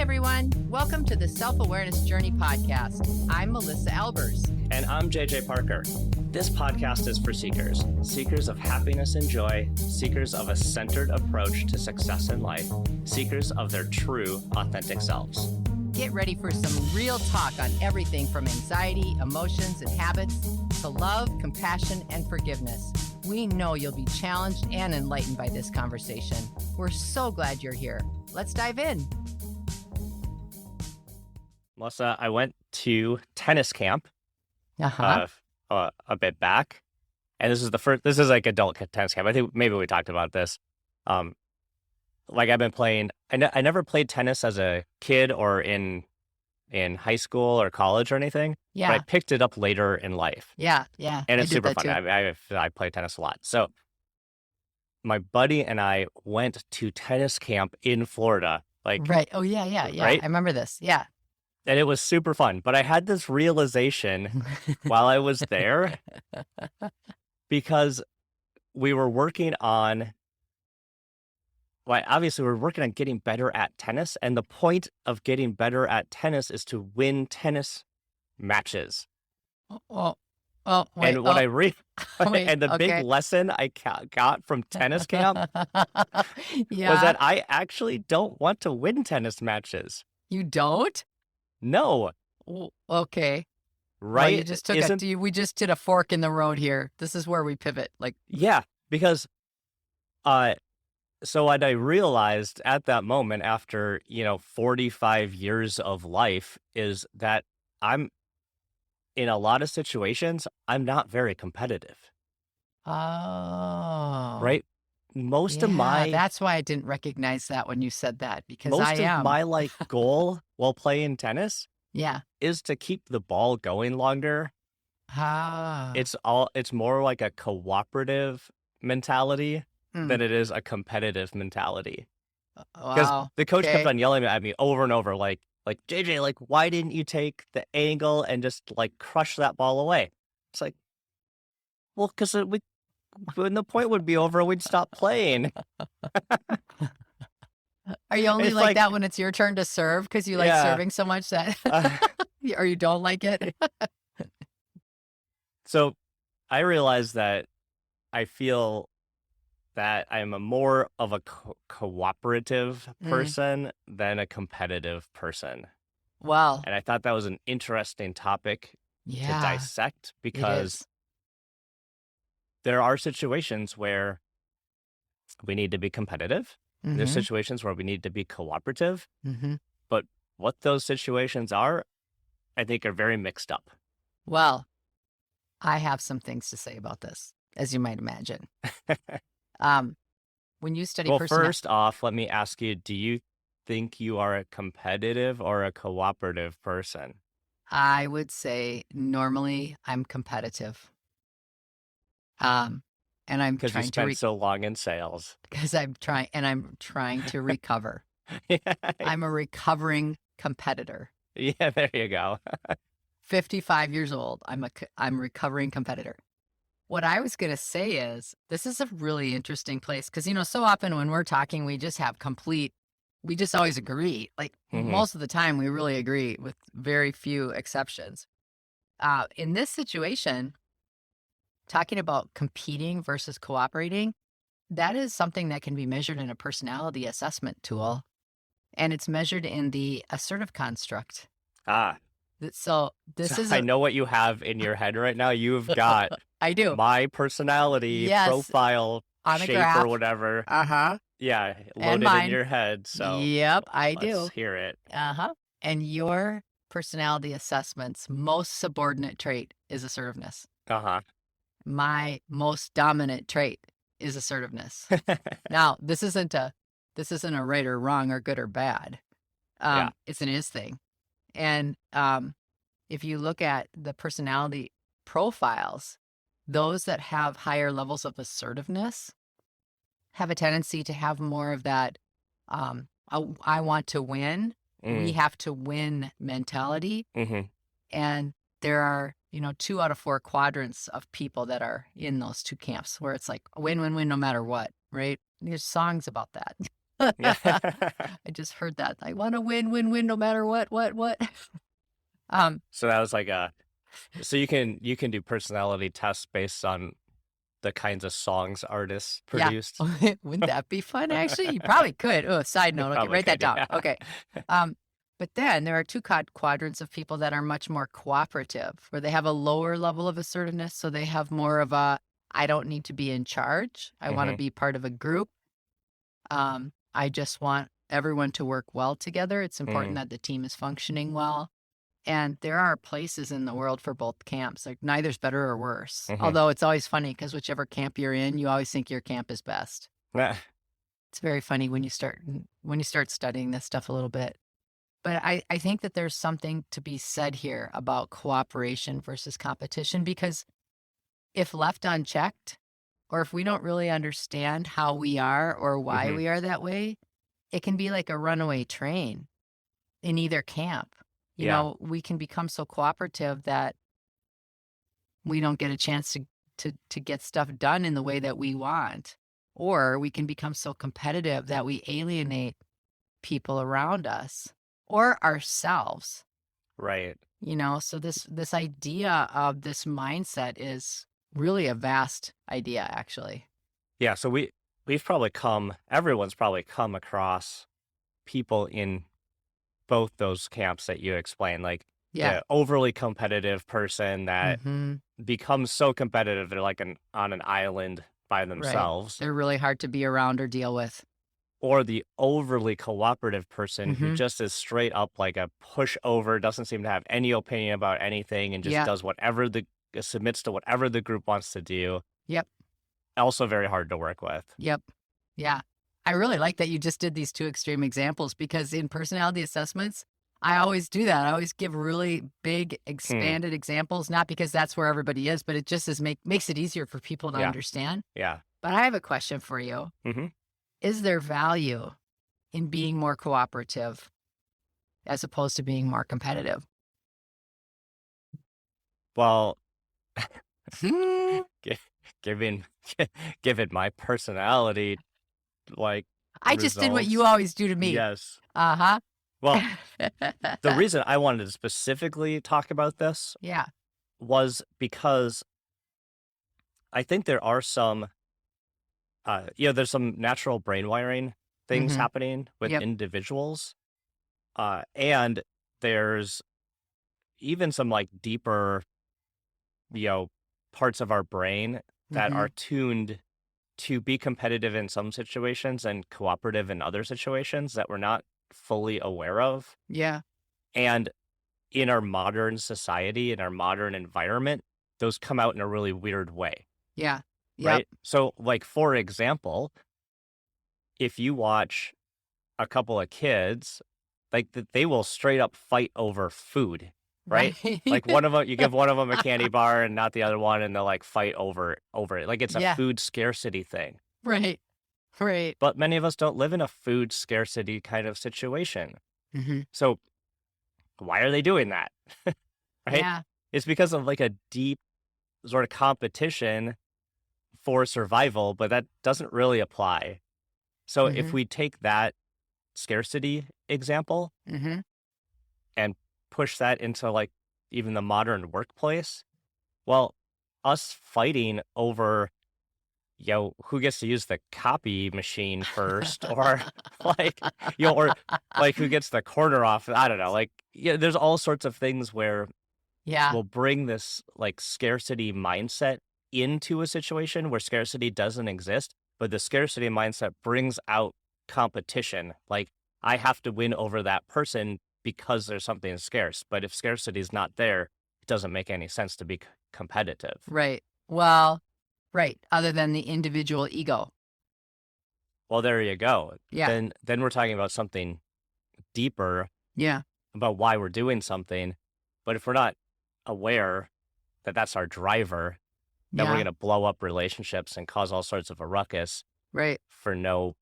everyone. Welcome to the Self-Awareness Journey podcast. I'm Melissa Albers. And I'm JJ Parker. This podcast is for seekers, seekers of happiness and joy, seekers of a centered approach to success in life, seekers of their true, authentic selves. Get ready for some real talk on everything from anxiety, emotions, and habits to love, compassion, and forgiveness. We know you'll be challenged and enlightened by this conversation. We're so glad you're here. Let's dive in. Melissa, I went to tennis camp a bit back, and this is like adult tennis camp. I think maybe we talked about this. Like I've been playing, I never played tennis as a kid or in high school or college or anything. Yeah. But I picked it up later in life. Yeah. And it's super fun. I play tennis a lot. So my buddy and I went to tennis camp in Florida. Right. Oh, yeah. Right? I remember this. Yeah. And it was super fun. But I had this realization while I was there because we were working on, obviously we're working on getting better at tennis. And the point of getting better at tennis is to win tennis matches. Wait, and what the big lesson I got from tennis camp was that I actually don't want to win tennis matches. You don't? No. Okay. Right? Well, you just we just did a fork in the road here. This is where we pivot. Yeah, because so what I realized at that moment after, 45 years of life is that in a lot of situations, I'm not very competitive. Oh. Right? That's why I didn't recognize that when you said that, because I am. Most of my goal while playing tennis is to keep the ball going longer. It's more like a cooperative mentality than it is a competitive mentality. Because the coach kept on yelling at me over and over, like JJ, why didn't you take the angle and just crush that ball away? It's like, well, because when the point would be over, we'd stop playing. Are you only like that when it's your turn to serve because you like serving so much that, or you don't like it? So I realized that I feel that I'm more of a cooperative person than a competitive person. Wow. And I thought that was an interesting topic to dissect because there are situations where we need to be competitive. Mm-hmm. There's situations where we need to be cooperative. Mm-hmm. But what those situations are, I think are very mixed up. Well, I have some things to say about this, as you might imagine. When you study first off, let me ask you, do you think you are a competitive or a cooperative person? I would say normally I'm competitive. And I'm because you spent so long in sales. Because I'm trying to recover. I'm a recovering competitor. Yeah, there you go. 55 years old. I'm a recovering competitor. What I was going to say is this is a really interesting place because, so often when we're talking, we just always agree. Most of the time we really agree with very few exceptions. In this situation, talking about competing versus cooperating, that is something that can be measured in a personality assessment tool. And it's measured in the assertive construct. So I know what you have in your head right now. You've got I do. My personality profile on shape a graph. Or whatever. Yeah, loaded in your head. So yep, I do. Let's hear it. And your personality assessment's most subordinate trait is assertiveness. My most dominant trait is assertiveness. Now, this isn't a right or wrong or good or bad. It's an is thing. And if you look at the personality profiles, those that have higher levels of assertiveness have a tendency to have more of that I want to win. We have to win mentality. And there are, 2 out of 4 quadrants of people that are in those two camps where it's like win, win, win, no matter what, right? There's songs about that. Yeah. I just heard that. I want to win, win, win, no matter what. So that was like so you can do personality tests based on the kinds of songs artists Yeah. produced. Wouldn't that be fun, actually? You probably could. Oh, side note. Okay, Probably write that could, down. yeah. Okay. But then there are two quadrants of people that are much more cooperative, where they have a lower level of assertiveness. So they have more of a, I don't need to be in charge. I want to be part of a group. I just want everyone to work well together. It's important that the team is functioning well. And there are places in the world for both camps. Like neither's better or worse. Although it's always funny because whichever camp you're in, you always think your camp is best. It's very funny when you start studying this stuff a little bit. But I think that there's something to be said here about cooperation versus competition, because if left unchecked, or if we don't really understand how we are or why we are that way, it can be like a runaway train in either camp. You know, we can become so cooperative that we don't get a chance to get stuff done in the way that we want. Or we can become so competitive that we alienate people around us or ourselves. Right. You know, so this idea of this mindset is really a vast idea, actually. Yeah, so everyone's probably come across people in both those camps that you explained, like the overly competitive person that becomes so competitive they're like on an island by themselves. Right. They're really hard to be around or deal with. Or the overly cooperative person who just is straight up like a pushover, doesn't seem to have any opinion about anything and just does submits to whatever the group wants to do. Yep. Also very hard to work with. Yep. Yeah. I really like that you just did these two extreme examples, because in personality assessments, I always do that. I always give really big, expanded examples, not because that's where everybody is, but it just makes it easier for people to understand. Yeah. But I have a question for you. Is there value in being more cooperative as opposed to being more competitive? Well, given my personality, like I just did what you always do to me. Yes. Well, the reason I wanted to specifically talk about this was because I think there are some there's some natural brain wiring things happening with individuals. And there's even some like deeper, parts of our brain that are tuned to be competitive in some situations and cooperative in other situations that we're not fully aware of. Yeah. And in our modern society, in our modern environment, those come out in a really weird way. Yeah. Right. So like, for example, if you watch a couple of kids, like they will straight up fight over food. Right? Like one of them, you give one of them a candy bar and not the other one, and they'll like fight over it. Like it's a food scarcity thing. Right. But many of us don't live in a food scarcity kind of situation. So why are they doing that? Right? Yeah. It's because of like a deep sort of competition for survival, but that doesn't really apply. So if we take that scarcity example and push that into like even the modern workplace, well, us fighting over who gets to use the copy machine first, or like or like who gets the corner off, I don't know, like there's all sorts of things where we'll bring this like scarcity mindset into a situation where scarcity doesn't exist, but the scarcity mindset brings out competition. Like I have to win over that person because there's something scarce. But if scarcity is not there, it doesn't make any sense to be competitive. Right. Well, right. Other than the individual ego. Well, there you go. Yeah. Then we're talking about something deeper. Yeah. About why we're doing something. But if we're not aware that that's our driver, then we're going to blow up relationships and cause all sorts of a ruckus. Right. For no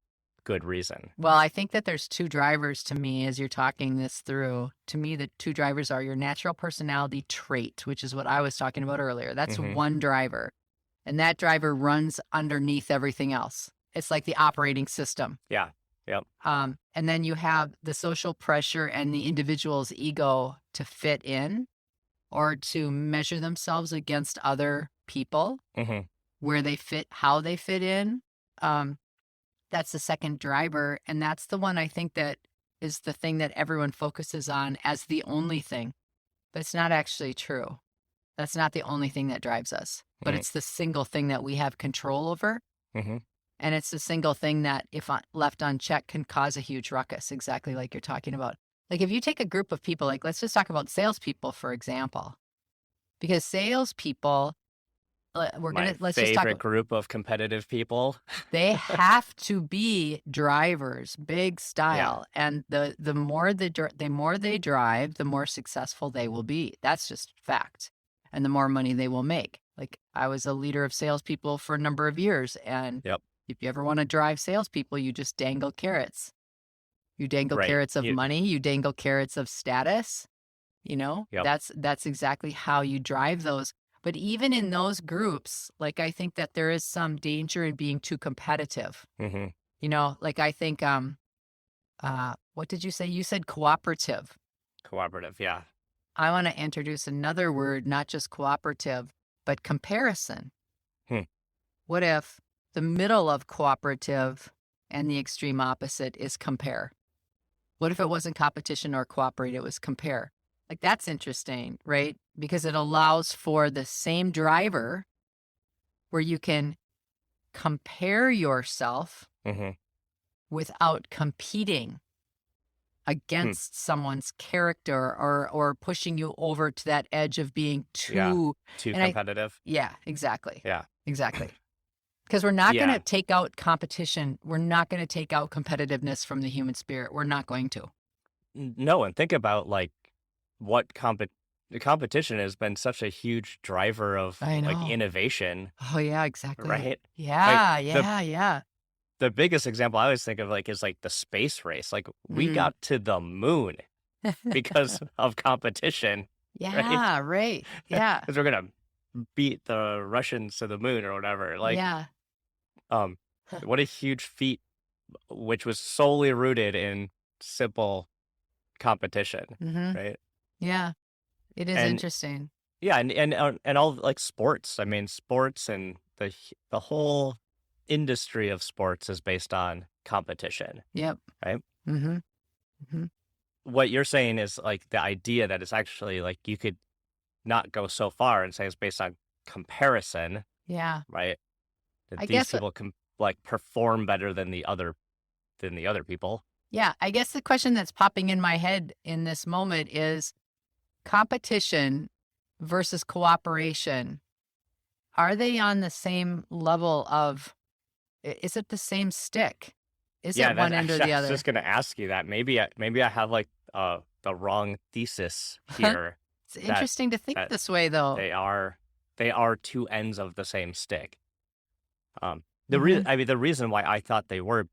good reason. Well, I think that there's two drivers to me as you're talking this through. To me, the two drivers are your natural personality trait, which is what I was talking about earlier. That's one driver. And that driver runs underneath everything else. It's like the operating system. Yeah. Yep. And then you have the social pressure and the individual's ego to fit in or to measure themselves against other people, where they fit, how they fit in. That's the second driver. And that's the one I think that is the thing that everyone focuses on as the only thing. But it's not actually true. That's not the only thing that drives us. But it's the single thing that we have control over. And it's the single thing that, if left unchecked, can cause a huge ruckus, exactly like you're talking about. Like if you take a group of people, like let's just talk about salespeople, for example. Because salespeople, let's just talk favorite group of competitive people. They have to be drivers, big style. Yeah. And the more they drive, the more successful they will be. That's just fact. And the more money they will make. Like I was a leader of salespeople for a number of years. And if you ever want to drive salespeople, you just dangle carrots. You dangle carrots of money. You dangle carrots of status. You know, that's exactly how you drive those. But even in those groups, like I think that there is some danger in being too competitive. You know, like I think, what did you say? You said cooperative. Cooperative, yeah. I want to introduce another word, not just cooperative, but comparison. What if the middle of cooperative and the extreme opposite is compare? What if it wasn't competition or cooperate, it was compare? Like that's interesting, right? Because it allows for the same driver where you can compare yourself without competing against someone's character or pushing you over to that edge of being too competitive. Exactly. Yeah, exactly. Because we're not going to take out competition. We're not going to take out competitiveness from the human spirit. We're not going to. No, and think about like what the competition has been such a huge driver of like innovation. Oh yeah, exactly. Right? Yeah. The biggest example I always think of like is like the space race. Like we got to the moon because of competition. Right. Yeah. Because we're gonna beat the Russians to the moon or whatever. Like what a huge feat, which was solely rooted in simple competition. Right? Yeah. It is interesting. Yeah, and all like sports. I mean, sports and the whole industry of sports is based on competition. Yep. Right. What you're saying is like the idea that it's actually like you could not go so far and say it's based on comparison. Yeah. Right. That these people can like perform better than the other people. Yeah, I guess the question that's popping in my head in this moment is competition versus cooperation. Are they on the same level of, is it the same stick? Is it one end or the other? I was just going to ask you that. Maybe I have like the wrong thesis here. It's interesting to think this way, though. They are two ends of the same stick. The reason why I thought they were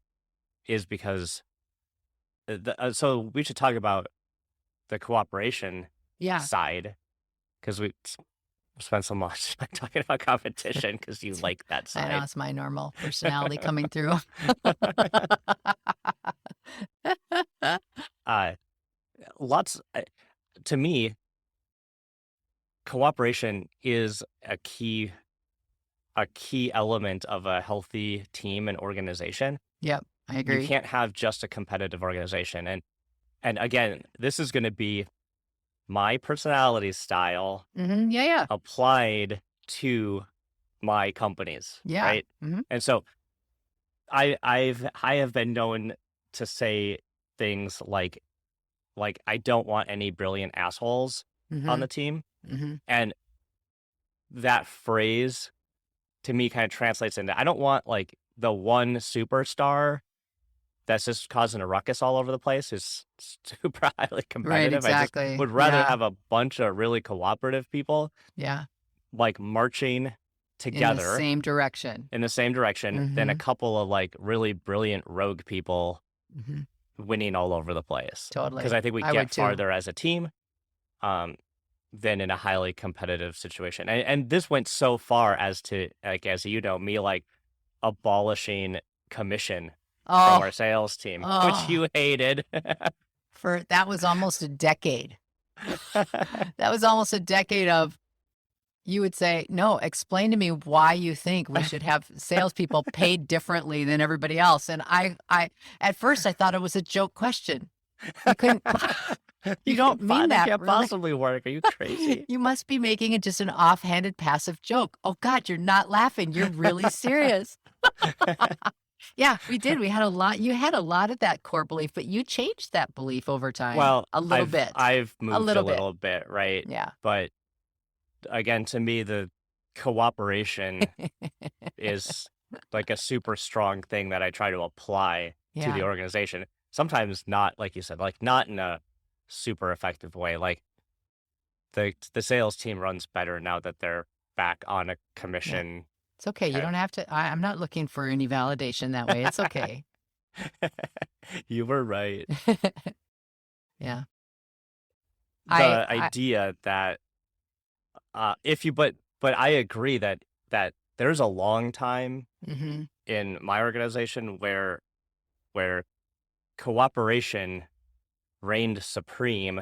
is because so we should talk about the cooperation side, because we spent so much talking about competition because you like that side. I know, it's my normal personality coming through. To me, cooperation is a key element of a healthy team and organization. Yep, I agree. You can't have just a competitive organization. And again, this is going to be my personality style applied to my companies. Yeah. Right. And so I have been known to say things like I don't want any brilliant assholes on the team. And that phrase to me kind of translates into, I don't want like the one superstar that's just causing a ruckus all over the place, who's super highly competitive. Right, exactly. I just would rather have a bunch of really cooperative people, like marching together in the same direction, than a couple of like really brilliant rogue people winning all over the place. Totally. Because I think we get farther as a team than in a highly competitive situation. And this went so far as to, like, as you know, me like abolishing commission from our sales team, which Oh, you hated. that was almost a decade. That was almost a decade of, you would say, no, explain to me why you think we should have salespeople paid differently than everybody else. And I at first I thought it was a joke question. You couldn't, you don't mean that. It can't really. possibly work. Are you crazy? You must be making it just an offhanded passive joke. Oh God, you're not laughing. You're really serious. Yeah, we did. We had a lot. You had a lot of that core belief, but you changed that belief over time. Well, a little bit. I've moved a little bit, right? Yeah. But again, to me, the cooperation is like a super strong thing that I try to apply to the organization. Sometimes not, like you said, like not in a super effective way. Like the sales team runs better now that they're back on a commission. It's okay. You don't have to. I'm not looking for any validation that way. It's okay. You were right. Yeah. The idea that but I agree that there's a long time in my organization where cooperation reigned supreme,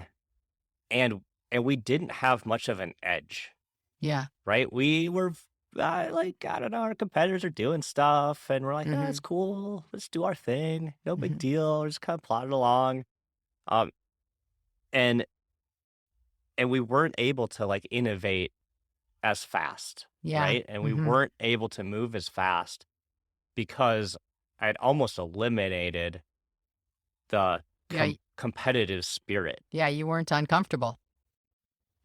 and we didn't have much of an edge. Yeah. Right? We were like, I don't know, our competitors are doing stuff, and we're like, oh, it's cool. Let's do our thing. No big deal. We're just kind of plodding along. And we weren't able to like innovate as fast. Yeah. Right? And we weren't able to move as fast because I'd almost eliminated the competitive spirit. Yeah, you weren't uncomfortable.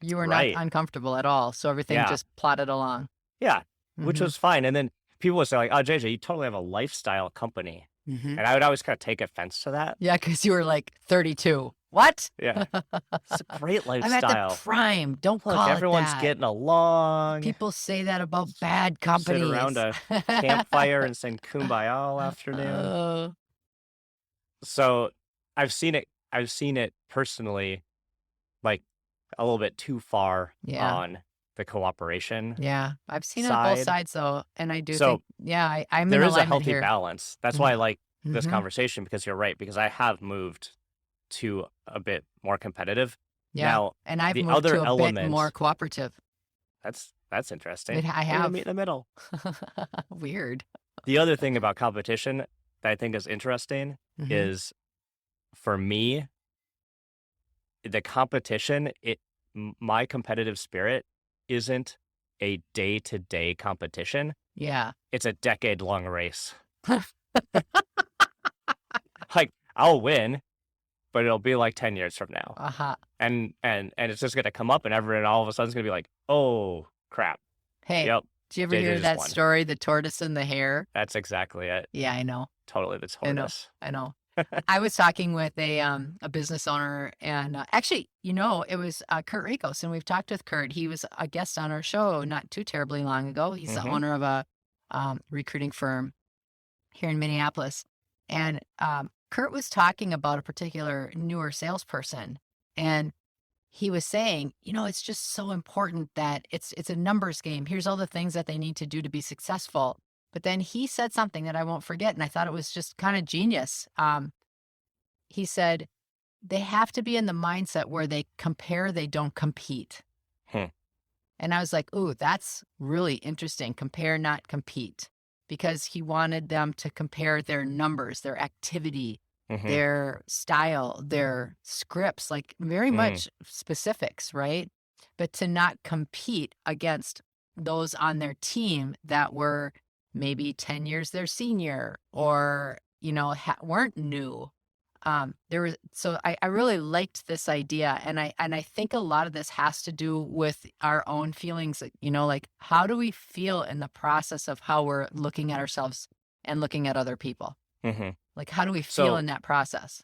You were not uncomfortable at all. So everything just plodded along. Yeah, which was fine. And then people would say like, oh, JJ, you totally have a lifestyle company. And I would always kind of take offense to that. Yeah, because you were like 32. What? Yeah. It's a great lifestyle. I'm at the prime. Don't call it everyone's that. getting along. People say that about bad companies. Sit around a campfire and sing Kumbaya all afternoon. So I've seen it personally, like a little bit too far on the cooperation. Yeah, I've seen it on both sides though, and I do think, I'm there in is a healthy here. balance. That's why I like this conversation, because you're right, because I have moved to a bit more competitive. Yeah, now, and I've moved to a bit more cooperative. That's interesting. I have. Meet in the middle. Weird. The other thing about competition that I think is interesting is, for me, the competition, my competitive spirit isn't a day-to-day competition. Yeah. It's a decade-long race. Like, I'll win, but it'll be like 10 years from now. And it's just going to come up, and everyone all of a sudden is going to be like, oh, crap. Hey, yep, did you ever hear that story, the tortoise and the hare? That's exactly it. Yeah, I know. Totally the tortoise. I know. I was talking with a business owner, and actually, it was Kurt Rikos, and we've talked with Kurt. He was a guest on our show not too terribly long ago. He's the owner of a recruiting firm here in Minneapolis, and Kurt was talking about a particular newer salesperson, and he was saying, it's just so important that it's a numbers game. Here's all the things that they need to do to be successful. But then he said something that I won't forget, and I thought it was just kind of genius. He said, they have to be in the mindset where they compare, they don't compete. And I was like, ooh, that's really interesting. Compare, not compete. Because he wanted them to compare their numbers, their activity, their style, their scripts, like very much specifics, right? But to not compete against those on their team that were maybe 10 years their senior, or, weren't new. I really liked this idea. And I think a lot of this has to do with our own feelings, like how do we feel in the process of how we're looking at ourselves and looking at other people? Like, how do we feel in that process?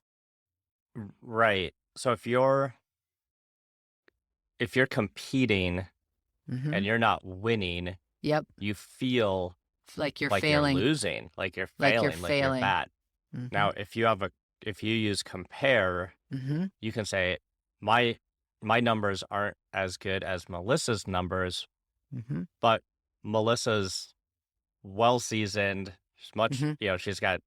Right. So if you're competing and you're not winning, you feel like you're failing, you're losing, like you're failing, like you're bad. Now, if you use compare, you can say my numbers aren't as good as Melissa's numbers, but Melissa's well seasoned. She's much, she's got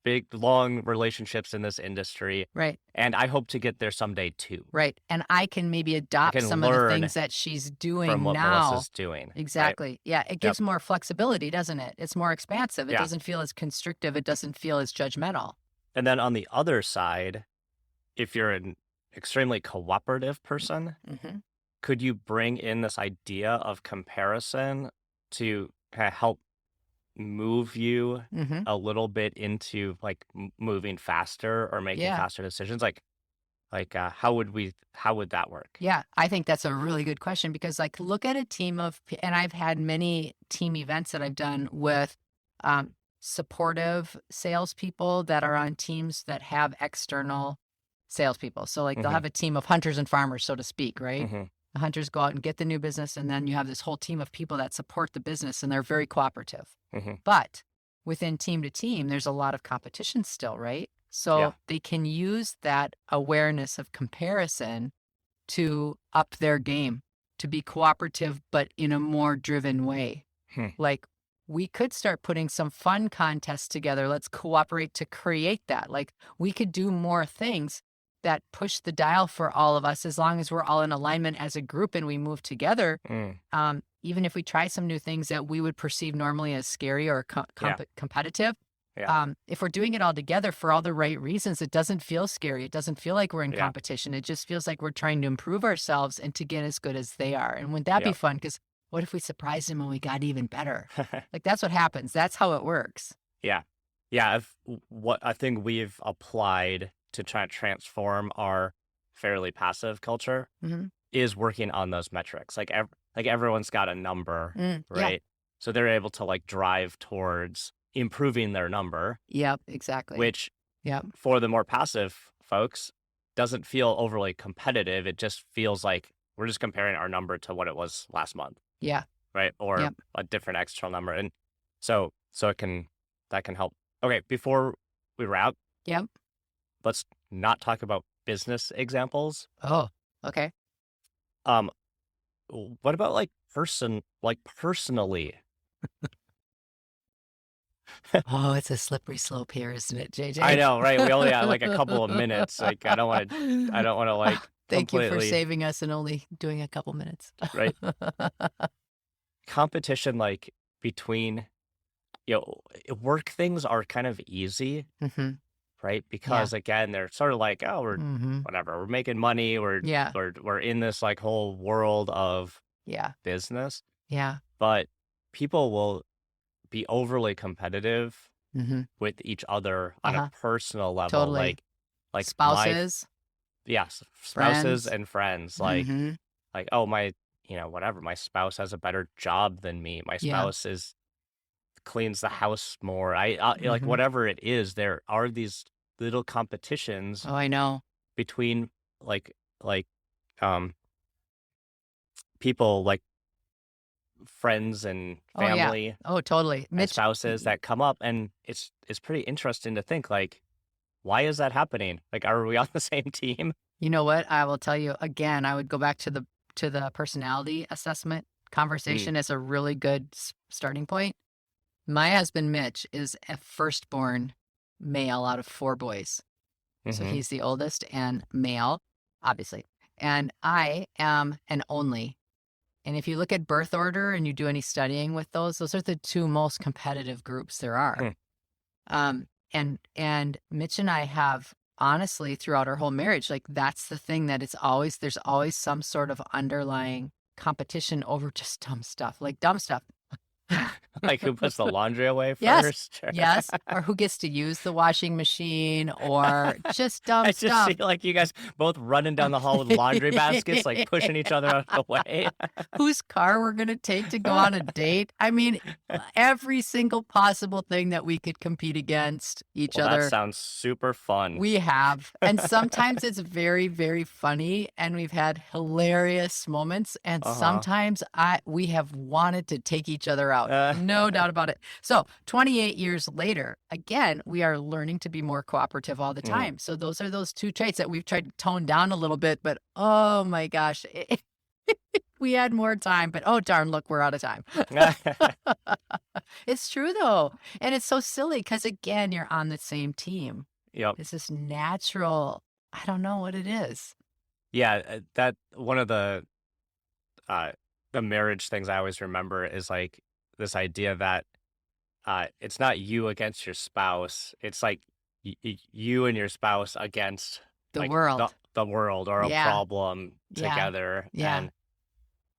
big, long relationships in this industry. Right. And I hope to get there someday too. Right. And I can maybe adopt some of the things that she's doing from what now. Melissa's doing. Exactly. Right? Yeah. It gives more flexibility, doesn't it? It's more expansive. It Yeah. doesn't feel as constrictive. It doesn't feel as judgmental. And then on the other side, if you're an extremely cooperative person, could you bring in this idea of comparison to kind of help move you a little bit into like moving faster or making faster decisions? Like how would that work? Yeah, I think that's a really good question, because like look at a team of, and I've had many team events that I've done with supportive salespeople that are on teams that have external salespeople. So like they'll have a team of hunters and farmers, so to speak, right? The hunters go out and get the new business, and then you have this whole team of people that support the business, and they're very cooperative. But within team to team, there's a lot of competition still, right? So they can use that awareness of comparison to up their game, to be cooperative, but in a more driven way. Like we could start putting some fun contests together. Let's cooperate to create that. Like we could do more things that push the dial for all of us, as long as we're all in alignment as a group and we move together. Even if we try some new things that we would perceive normally as scary or competitive, if we're doing it all together for all the right reasons, it doesn't feel scary. It doesn't feel like we're in competition. It just feels like we're trying to improve ourselves and to get as good as they are. And wouldn't that be fun? Because what if we surprised them and we got even better? Like that's what happens. That's how it works. Yeah. What I think we've applied to try to transform our fairly passive culture is working on those metrics. Like everyone's got a number, right? So they're able to like drive towards improving their number. Yep, exactly. Which for the more passive folks doesn't feel overly competitive. It just feels like we're just comparing our number to what it was last month. Yeah. Right. Or a different external number. And so that can help. Okay. Before we wrap. Let's not talk about business examples. Oh, okay. What about personally? Oh, it's a slippery slope here, isn't it, JJ? I know, right? We only have like a couple of minutes. Like I don't want to like Thank you for saving us and only doing a couple minutes. Right. Competition like between work things are kind of easy. Right? Because again, they're sort of like, oh, we're whatever, we're making money, we're in this like whole world of business. But people will be overly competitive with each other on a personal level. Totally. Like spouses. Spouses and friends. Like oh, my whatever, my spouse has a better job than me. My spouse cleans the house more. Like whatever it is, there are these little competitions. Oh, I know. Between people, like friends and family. Oh, totally. And spouses that come up, and it's pretty interesting to think like, why is that happening? Like, are we on the same team? You know what? I will tell you again. I would go back to the personality assessment conversation as a really good starting point. My husband, Mitch, is a firstborn male out of 4 boys. So he's the oldest and male, obviously. And I am an only. And if you look at birth order and you do any studying with those are the 2 most competitive groups there are. And Mitch and I have, honestly, throughout our whole marriage, like that's the thing that there's always some sort of underlying competition over just dumb stuff. Like who puts the laundry away first? Yes. Or who gets to use the washing machine, or just dumb I stuff. just see like you guys both running down the hall with laundry baskets, like pushing each other out of the way. Whose car we're going to take to go on a date. I mean, every single possible thing that we could compete against each other. That sounds super fun. We have. And sometimes it's very, very funny, and we've had hilarious moments. And sometimes we have wanted to take each other out. No doubt about it. So 28 years later, again, we are learning to be more cooperative all the time. So those are those 2 traits that we've tried to tone down a little bit, but oh my gosh, We had more time, but oh darn, look, we're out of time. It's true though. And it's so silly because again, you're on the same team. Yep. It's this natural, I don't know what it is. Yeah, that one of the marriage things I always remember is like this idea that it's not you against your spouse. It's like you and your spouse against the like, world, the world or a problem together. Yeah. And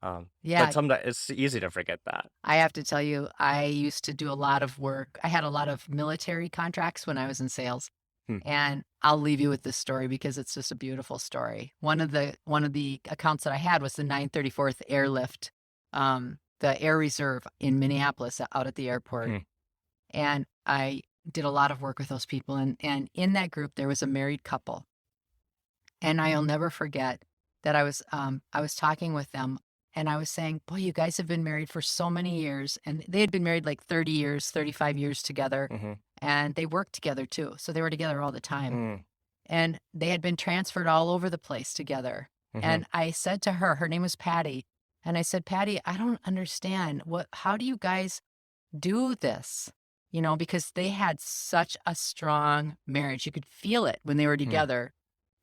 but sometimes it's easy to forget that. I have to tell you, I used to do a lot of work. I had a lot of military contracts when I was in sales. And I'll leave you with this story because it's just a beautiful story. One of the accounts that I had was the 934th Airlift, the Air Reserve in Minneapolis out at the airport. And I did a lot of work with those people. And in that group, there was a married couple. And I'll never forget that I was talking with them and I was saying, boy, you guys have been married for so many years. And they had been married like 30 years, 35 years together. And they worked together too. So they were together all the time. And they had been transferred all over the place together. And I said to her name was Patty. And I said, Patty, I don't understand. How do you guys do this? You know, because they had such a strong marriage. You could feel it when they were together.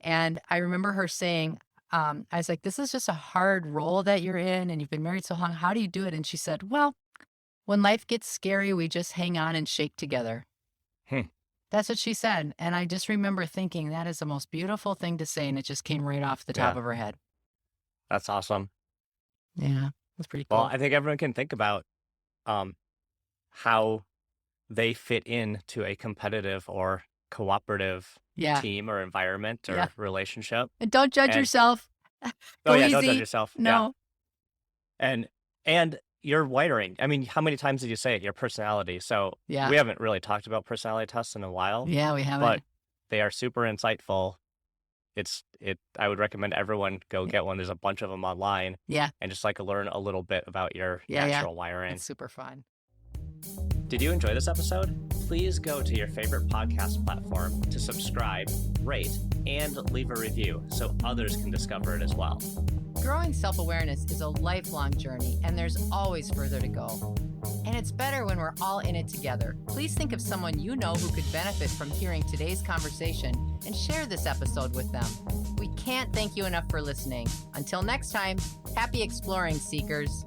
And I remember her saying, I was like, this is just a hard role that you're in and you've been married so long. How do you do it? And she said, well, when life gets scary, we just hang on and shake together. That's what she said. And I just remember thinking that is the most beautiful thing to say. And it just came right off the top of her head. That's awesome. Yeah, that's pretty cool. Well, I think everyone can think about how they fit into a competitive or cooperative team or environment or relationship. And don't judge yourself. Don't judge yourself. No. Yeah. And your wiring. I mean, how many times did you say it? Your personality. So we haven't really talked about personality tests in a while. Yeah, we haven't. But they are super insightful. I would recommend everyone go get one. There's a bunch of them online. Yeah. And just like learn a little bit about your natural wiring. It's super fun. Did you enjoy this episode? Please go to your favorite podcast platform to subscribe, rate, and leave a review so others can discover it as well. Growing self-awareness is a lifelong journey, and there's always further to go. And it's better when we're all in it together. Please think of someone you know who could benefit from hearing today's conversation and share this episode with them. We can't thank you enough for listening. Until next time, happy exploring, seekers.